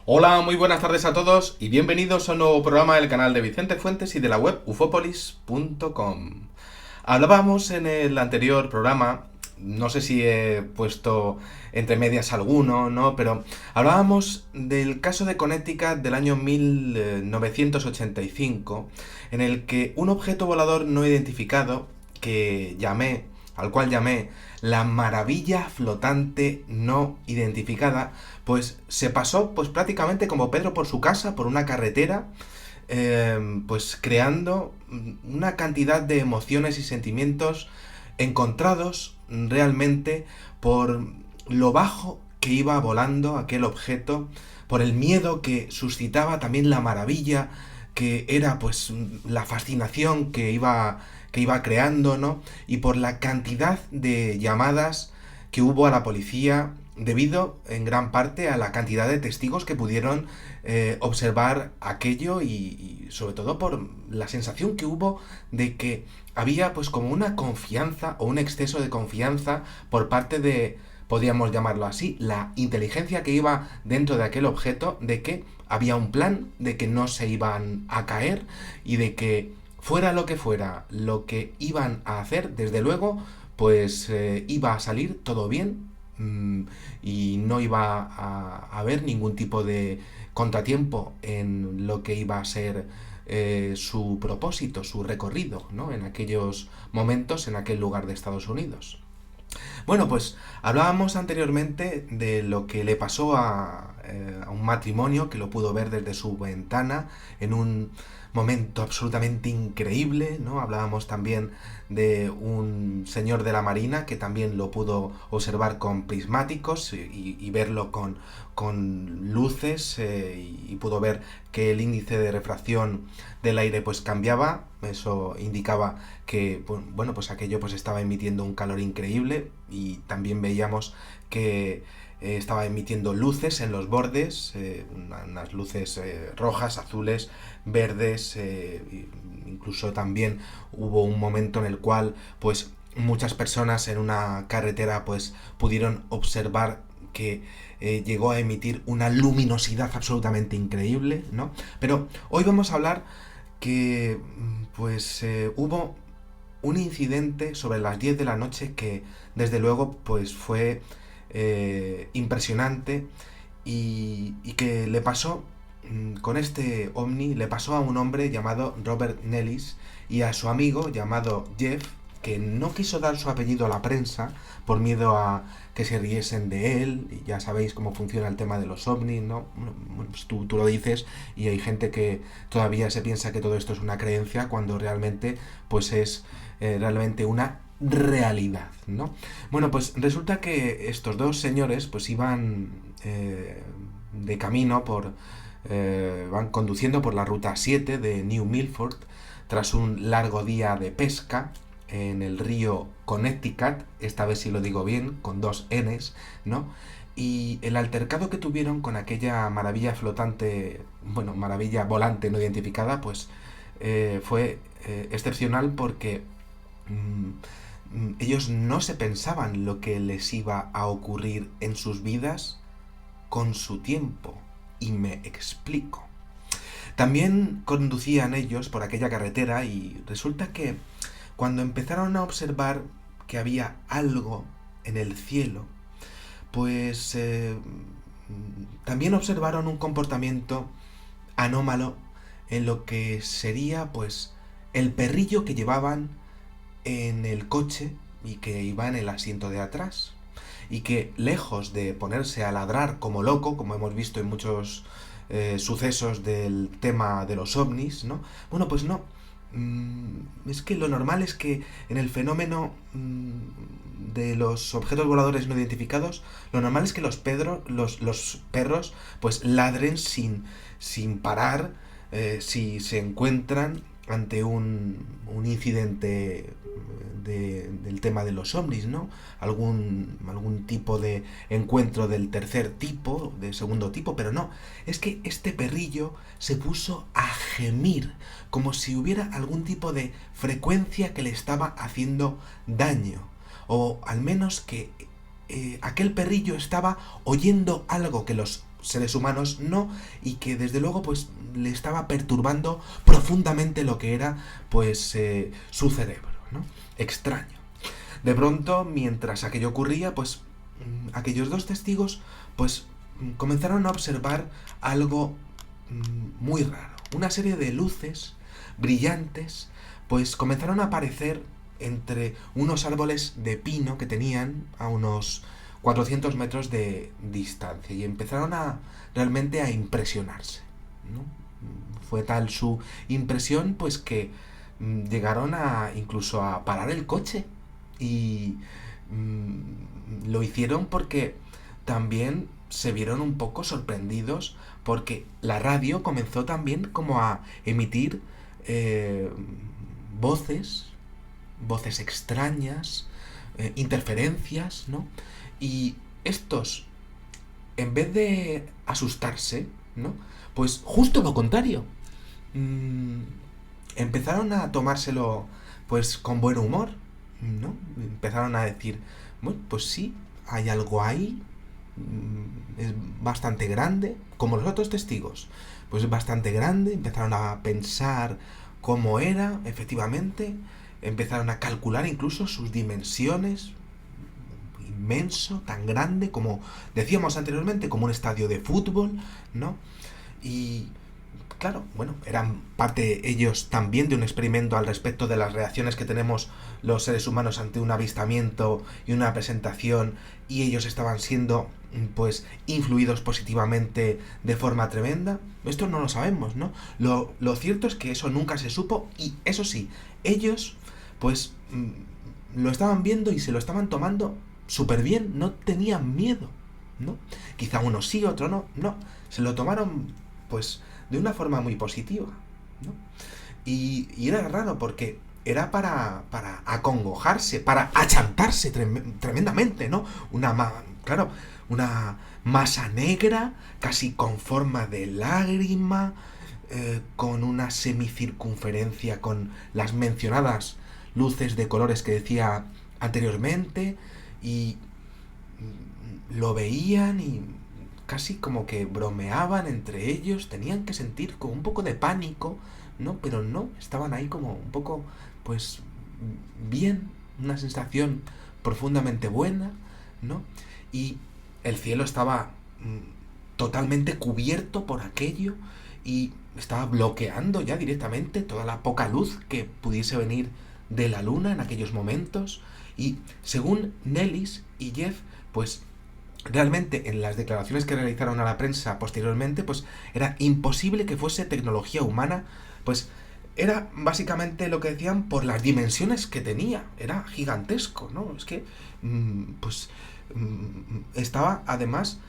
Hola, muy buenas tardes a todos y bienvenidos a un nuevo programa del canal de Vicente Fuentes y de la web ufopolis.com. Hablábamos en el anterior programa, no sé si he puesto entre medias alguno, ¿no? Pero hablábamos del caso de Connecticut del año 1985, en el que un objeto volador no identificado, al cual llamé la maravilla flotante no identificada, pues se pasó pues prácticamente como Pedro por su casa, por una carretera, pues creando una cantidad de emociones y sentimientos encontrados realmente por lo bajo que iba volando aquel objeto, por el miedo que suscitaba, también la maravilla que era pues la fascinación que iba creando, ¿no? Y por la cantidad de llamadas que hubo a la policía debido en gran parte a la cantidad de testigos que pudieron observar aquello y sobre todo por la sensación que hubo de que había pues como una confianza o un exceso de confianza por parte de, podríamos llamarlo así, la inteligencia que iba dentro de aquel objeto, de que había un plan, de que no se iban a caer y de que fuera lo que iban a hacer, desde luego, pues iba a salir todo bien, y no iba a haber ningún tipo de contratiempo en lo que iba a ser su propósito, su recorrido, ¿no? En aquellos momentos, en aquel lugar de Estados Unidos. Bueno, pues hablábamos anteriormente de lo que le pasó a un matrimonio que lo pudo ver desde su ventana en un momento absolutamente increíble, ¿no? Hablábamos también de un señor de la Marina que también lo pudo observar con prismáticos y verlo con luces, y pudo ver que el índice de refracción del aire pues cambiaba. Eso indicaba que bueno, pues aquello pues estaba emitiendo un calor increíble, y también veíamos que estaba emitiendo luces en los bordes, unas luces rojas, azules, verdes, incluso también hubo un momento en el cual pues muchas personas en una carretera pues pudieron observar que llegó a emitir una luminosidad absolutamente increíble, ¿no? Pero hoy vamos a hablar que pues hubo un incidente sobre las 10 de la noche que desde luego pues fue impresionante, y que le pasó con este ovni, le pasó a un hombre llamado Robert Nellis y a su amigo llamado Jeff, que no quiso dar su apellido a la prensa por miedo a que se riesen de él. Y ya sabéis cómo funciona el tema de los ovnis, ¿no? Bueno, pues tú lo dices y hay gente que todavía se piensa que todo esto es una creencia cuando realmente pues es realmente una realidad, ¿no? Bueno, pues resulta que estos dos señores pues iban de camino van conduciendo por la ruta 7 de New Milford tras un largo día de pesca en el río Connecticut, esta vez si lo digo bien, con dos Ns, ¿no? Y el altercado que tuvieron con aquella maravilla flotante, bueno, maravilla volante no identificada, pues fue excepcional porque ellos no se pensaban lo que les iba a ocurrir en sus vidas con su tiempo. Y me explico. También conducían ellos por aquella carretera y resulta que cuando empezaron a observar que había algo en el cielo, pues también observaron un comportamiento anómalo en lo que sería pues el perrillo que llevaban en el coche y que iba en el asiento de atrás, y que lejos de ponerse a ladrar como loco, como hemos visto en muchos sucesos del tema de los ovnis, ¿no? Bueno, pues no. Es que lo normal es que en el fenómeno de los objetos voladores no identificados, lo normal es que los perros pues ladren sin parar, si se encuentran ante un incidente del tema de los ovnis, ¿no? Algún tipo de encuentro del tercer tipo, de segundo tipo, pero no. Es que este perrillo se puso a gemir, como si hubiera algún tipo de frecuencia que le estaba haciendo daño. O al menos que aquel perrillo estaba oyendo algo que los seres humanos no, y que desde luego pues le estaba perturbando profundamente lo que era pues su cerebro, ¿no? Extraño. De pronto, mientras aquello ocurría, pues aquellos dos testigos pues comenzaron a observar algo muy raro. Una serie de luces brillantes pues comenzaron a aparecer entre unos árboles de pino que tenían a unos 400 metros de distancia y empezaron a realmente a impresionarse, ¿no? Fue tal su impresión pues que llegaron a incluso a parar el coche y lo hicieron porque también se vieron un poco sorprendidos porque la radio comenzó también como a emitir voces, voces extrañas, interferencias, ¿no? Y estos, en vez de asustarse, ¿no? Pues justo lo contrario. Mm, Empezaron a tomárselo pues con buen humor, ¿no? Empezaron a decir, bueno, pues sí, hay algo ahí, es bastante grande, como los otros testigos, pues es bastante grande, empezaron a pensar cómo era, efectivamente, empezaron a calcular incluso sus dimensiones, inmenso, tan grande como decíamos anteriormente, como un estadio de fútbol, ¿no? Y claro, bueno, eran parte ellos también de un experimento al respecto de las reacciones que tenemos los seres humanos ante un avistamiento y una presentación, y ellos estaban siendo pues influidos positivamente de forma tremenda. Esto no lo sabemos, ¿no? Lo cierto es que eso nunca se supo, y eso sí, ellos pues lo estaban viendo y se lo estaban tomando súper bien, no tenían miedo, ¿no? Quizá uno sí, otro no, no, se lo tomaron pues de una forma muy positiva, ¿no? Y era raro porque era para acongojarse, para achantarse tremendamente, ¿no? Claro, una masa negra, casi con forma de lágrima, con una semicircunferencia con las mencionadas luces de colores que decía anteriormente, y lo veían y casi como que bromeaban entre ellos, tenían que sentir como un poco de pánico, ¿no? Pero no, estaban ahí como un poco, pues, bien, una sensación profundamente buena, ¿no? Y el cielo estaba totalmente cubierto por aquello y estaba bloqueando ya directamente toda la poca luz que pudiese venir de la luna en aquellos momentos. Y según Nellis y Jeff, pues realmente en las declaraciones que realizaron a la prensa posteriormente, pues era imposible que fuese tecnología humana, pues era básicamente lo que decían por las dimensiones que tenía, era gigantesco, ¿no? Es que, estaba además,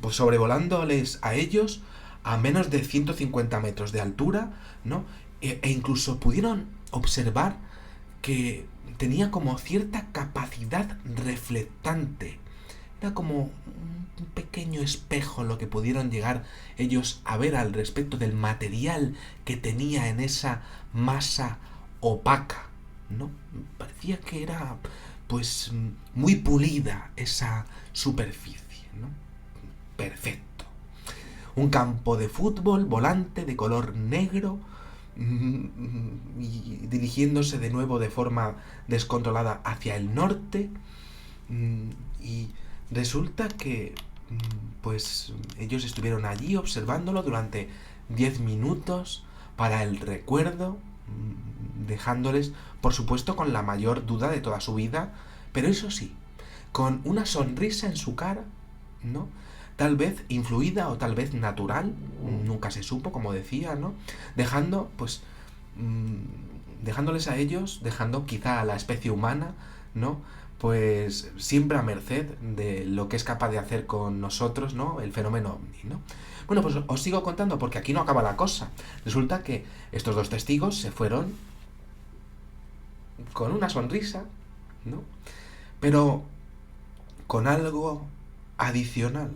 pues sobrevolándoles a ellos a menos de 150 metros de altura, ¿no? E incluso pudieron observar que tenía como cierta capacidad reflectante. Era como un pequeño espejo lo que pudieron llegar ellos a ver al respecto del material que tenía en esa masa opaca, ¿no? Parecía que era pues muy pulida esa superficie, ¿no? Perfecto. Un campo de fútbol volante de color negro, y dirigiéndose de nuevo de forma descontrolada hacia el norte, y resulta que pues ellos estuvieron allí observándolo durante 10 minutos para el recuerdo, dejándoles por supuesto con la mayor duda de toda su vida, pero eso sí, con una sonrisa en su cara, ¿no? Tal vez influida o tal vez natural, nunca se supo, como decía, ¿no? Dejando, pues, dejándoles a ellos, dejando quizá a la especie humana, ¿no? Pues siempre a merced de lo que es capaz de hacer con nosotros, ¿no? El fenómeno ovni, ¿no? Bueno, pues os sigo contando porque aquí no acaba la cosa. Resulta que estos dos testigos se fueron con una sonrisa, ¿no? Pero con algo adicional.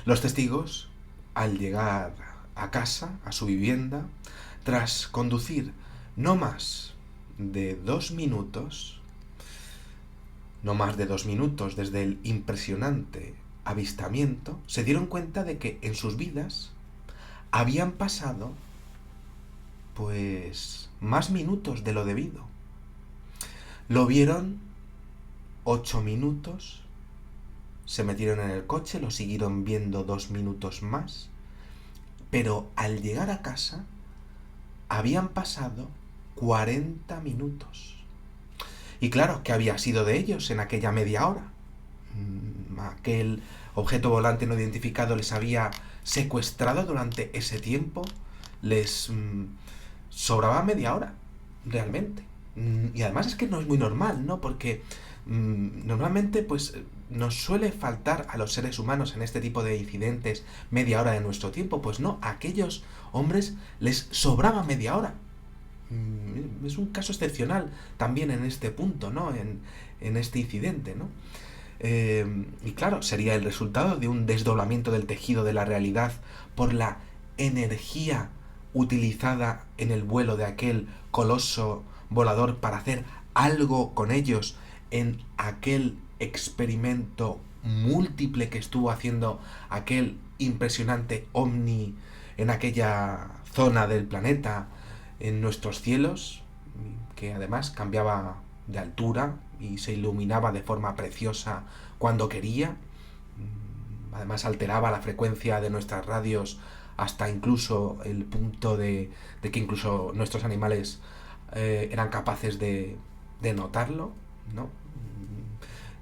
Los testigos, al llegar a casa, a su vivienda, tras conducir no más de 2 minutos, no más de 2 minutos desde el impresionante avistamiento se dieron cuenta de que en sus vidas habían pasado pues más minutos de lo debido. Lo vieron 8 minutos, se metieron en el coche, lo siguieron viendo 2 minutos más, pero al llegar a casa habían pasado 40 minutos. Y claro, ¿qué había sido de ellos en aquella media hora? Aquel objeto volante no identificado les había secuestrado durante ese tiempo, les sobraba media hora, realmente. Y además es que no es muy normal, ¿no? Porque normalmente pues nos suele faltar a los seres humanos en este tipo de incidentes media hora de nuestro tiempo. Pues no, a aquellos hombres les sobraba media hora. Es un caso excepcional también en este punto, ¿no? En este incidente, ¿no? Y claro, sería el resultado de un desdoblamiento del tejido de la realidad por la energía utilizada en el vuelo de aquel coloso volador para hacer algo con ellos en aquel experimento múltiple que estuvo haciendo aquel impresionante ovni en aquella zona del planeta, en nuestros cielos, que además cambiaba de altura y se iluminaba de forma preciosa cuando quería. Además alteraba la frecuencia de nuestras radios hasta incluso el punto de que incluso nuestros animales eran capaces de notarlo, ¿no?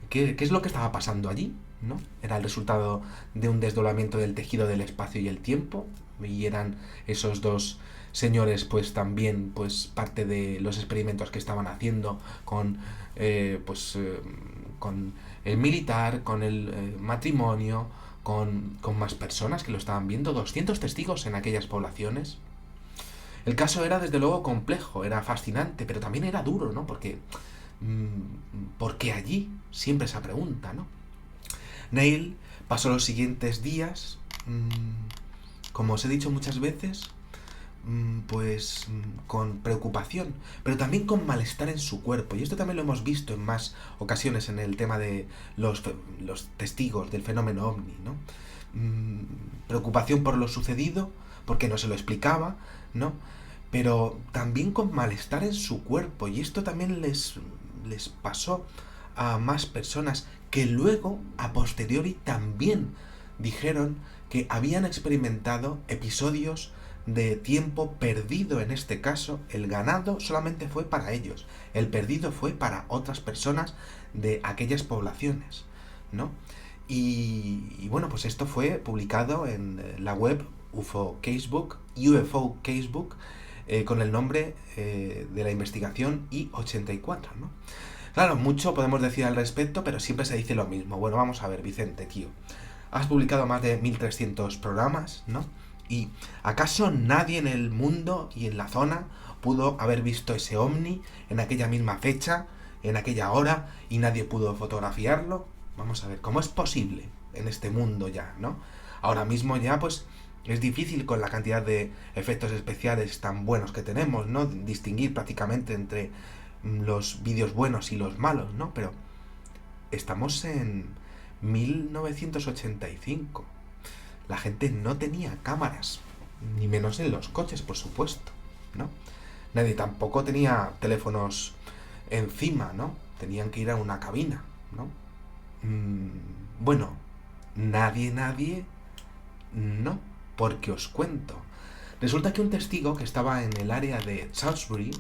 ¿Qué es lo que estaba pasando allí? ¿No? Era el resultado de un desdoblamiento del tejido del espacio y el tiempo, y eran esos dos señores pues también pues parte de los experimentos que estaban haciendo con con el militar, con el matrimonio, con más personas que lo estaban viendo, 200 testigos en aquellas poblaciones. El caso era desde luego complejo, era fascinante, pero también era duro, ¿no? Porque allí siempre esa pregunta, ¿no? Neil pasó los siguientes días, como os he dicho muchas veces, con preocupación, pero también con malestar en su cuerpo. Y esto también lo hemos visto en más ocasiones en el tema de los testigos del fenómeno ovni, ¿no? Preocupación por lo sucedido, porque no se lo explicaba, ¿no? Pero también con malestar en su cuerpo. Y esto también les pasó a más personas que luego, a posteriori, también dijeron que habían experimentado episodios de tiempo perdido. En este caso, el ganado solamente fue para ellos, el perdido fue para otras personas de aquellas poblaciones, ¿no? Y bueno, pues esto fue publicado en la web UFO Casebook, con el nombre de la investigación I-84, ¿no? Claro, mucho podemos decir al respecto, pero siempre se dice lo mismo. Bueno, vamos a ver, Vicente, tío. Has publicado más de 1300 programas, ¿no? ¿Y acaso nadie en el mundo y en la zona pudo haber visto ese ovni en aquella misma fecha, en aquella hora, y nadie pudo fotografiarlo? Vamos a ver, ¿cómo es posible en este mundo ya, ¿no? Ahora mismo ya, pues, es difícil con la cantidad de efectos especiales tan buenos que tenemos, ¿no? Distinguir prácticamente entre los vídeos buenos y los malos, ¿no? Pero estamos en 1985. La gente no tenía cámaras, ni menos en los coches, por supuesto, ¿no? Nadie tampoco tenía teléfonos encima, ¿no? Tenían que ir a una cabina, ¿no? Bueno, nadie, no, porque os cuento. Resulta que un testigo que estaba en el área de Salisbury,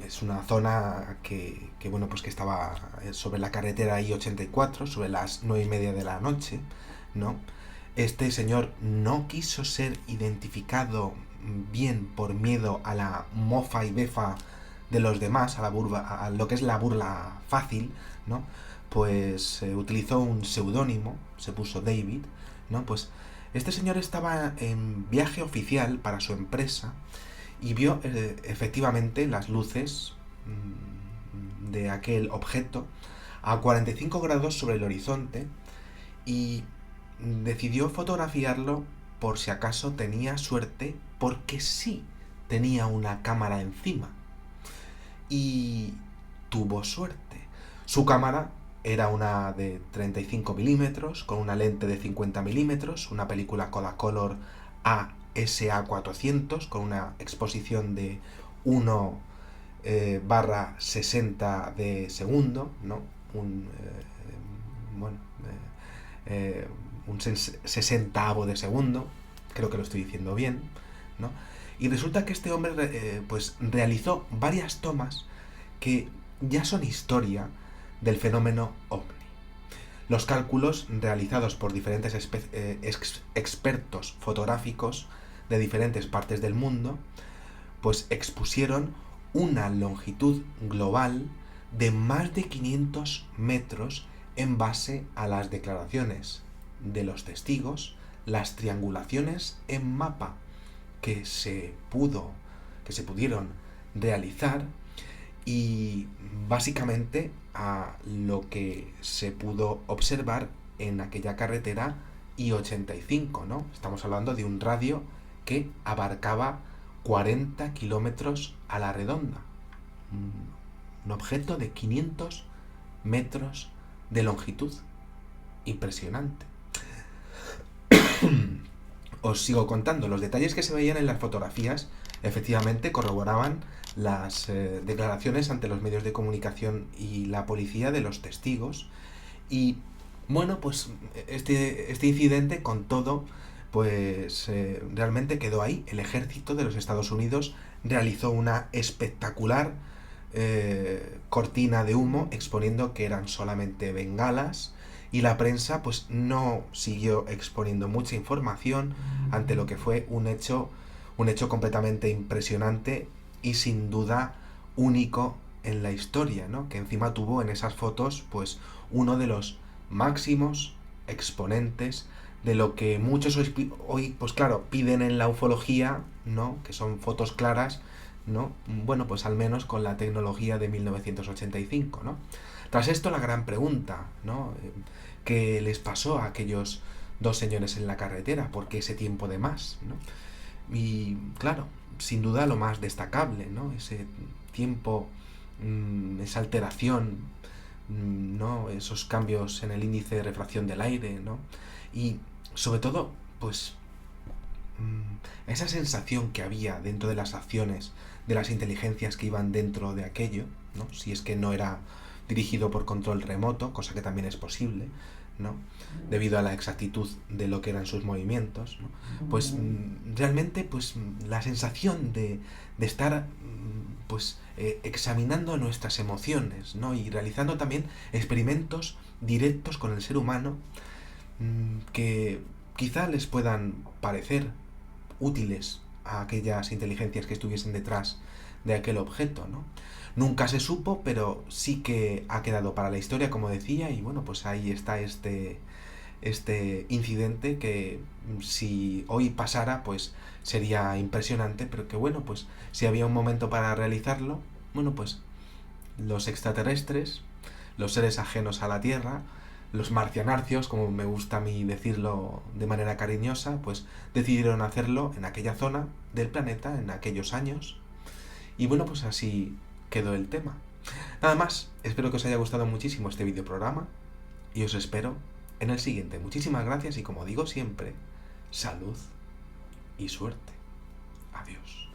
es una zona que bueno, pues que estaba sobre la carretera I-84, sobre las 9:30 de la noche, ¿no? Este señor no quiso ser identificado bien por miedo a la mofa y befa de los demás, a lo que es la burla fácil, ¿no? Pues utilizó un seudónimo, se puso David, ¿no? Pues este señor estaba en viaje oficial para su empresa y vio efectivamente las luces de aquel objeto a 45 grados sobre el horizonte y decidió fotografiarlo por si acaso tenía suerte, porque sí tenía una cámara encima. Y tuvo suerte. Su cámara era una de 35 milímetros con una lente de 50 milímetros, una película Kodacolor ASA400 con una exposición de 1/60 de segundo, ¿no? Bueno, un 60avo de segundo, creo que lo estoy diciendo bien, ¿no? Y resulta que este hombre pues realizó varias tomas que ya son historia del fenómeno ovni. Los cálculos realizados por diferentes expertos fotográficos de diferentes partes del mundo pues expusieron una longitud global de más de 500 metros en base a las declaraciones de los testigos, las triangulaciones en mapa que se pudieron realizar y básicamente a lo que se pudo observar en aquella carretera I-85, ¿no? Estamos hablando de un radio que abarcaba 40 kilómetros a la redonda. Un objeto de 500 metros de longitud. Impresionante. Os sigo contando. Los detalles que se veían en las fotografías efectivamente corroboraban las declaraciones ante los medios de comunicación y la policía de los testigos. Y bueno, pues este incidente con todo pues realmente quedó ahí. El ejército de los Estados Unidos realizó una espectacular cortina de humo exponiendo que eran solamente bengalas, y la prensa pues no siguió exponiendo mucha información ante lo que fue un hecho completamente impresionante y sin duda único en la historia, ¿no? Que encima tuvo en esas fotos pues uno de los máximos exponentes de lo que muchos hoy pues claro, piden en la ufología, ¿no? Que son fotos claras, ¿no? Bueno, pues al menos con la tecnología de 1985, ¿no? Tras esto la gran pregunta, ¿no? ¿Qué les pasó a aquellos dos señores en la carretera? ¿Por qué ese tiempo de más, ¿no? Y claro, sin duda lo más destacable, ¿no? Ese tiempo, esa alteración, ¿no? Esos cambios en el índice de refracción del aire, ¿no? Y sobre todo, pues esa sensación que había dentro de las acciones de las inteligencias que iban dentro de aquello, ¿no? Si es que no era dirigido por control remoto, cosa que también es posible, ¿no? Debido a la exactitud de lo que eran sus movimientos, ¿no? Pues realmente pues la sensación de estar pues examinando nuestras emociones, ¿no? Y realizando también experimentos directos con el ser humano que quizá les puedan parecer útiles a aquellas inteligencias que estuviesen detrás de aquel objeto, ¿no? Nunca se supo, pero sí que ha quedado para la historia, como decía, y bueno, pues ahí está este incidente que si hoy pasara, pues sería impresionante, pero que bueno, pues si había un momento para realizarlo, bueno, pues los extraterrestres, los seres ajenos a la Tierra, los marcianarcios, como me gusta a mí decirlo de manera cariñosa, pues decidieron hacerlo en aquella zona del planeta, en aquellos años. Y bueno, pues así quedó el tema. Nada más, espero que os haya gustado muchísimo este videoprograma y os espero en el siguiente. Muchísimas gracias y como digo siempre, salud y suerte. Adiós.